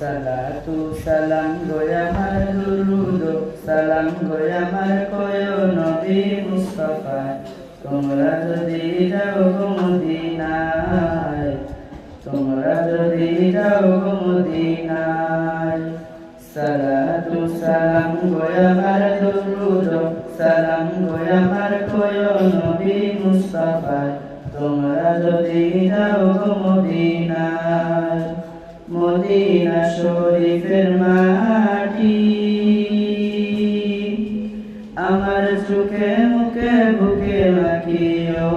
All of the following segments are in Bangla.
সালাতু সালাম গোয়ামার দুরুদ সালাম গোয়ামার কয় নবী মুস্তাফা তোমরা যদি যাও গো মদিনায় তোমরা যদি যাও গো মদিনায় সালাতু সালাম গোয়ামার দুরুদ সালাম গোয়ামার কয় নবী মুস্তাফা তোমরা যদি যাও গো মদিনায় মদিনা শরীফের মাটি আমার চোখে মুখে বুকে মাখিও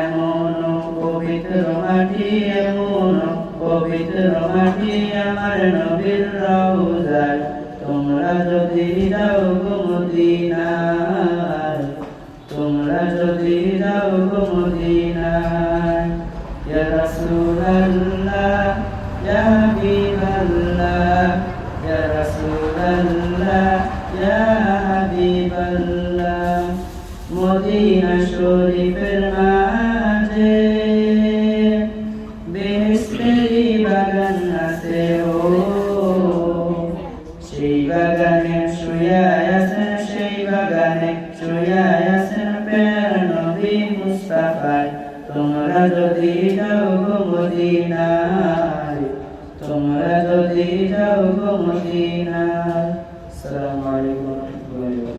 এমন পবিত্র মাটি এমন পবিত্র মাটি আমার নবীর রওজায় তোমরা যদি যাও গো মদিনায় তোমরা যদি যাও গো মদিনায় ইয়া রাসূলুল্লাহ ইয়া হাবিবাল্লাহ ইয়া রাসূলুল্লাহ ইয়া হাবিবাল্লাহ মদিনা শরীফের মাঝে বেহেশতেরি বাগান আছে ও সেই বাগানে শুয়ে আছেন সেই বাগানে শুয়ে আছেন প্যার নবী মুস্তাফা তোমরা যদি যাও গো মদিনায় তোমরা যদি যাও গো মদিনায় আসসালামু আলাইকুম।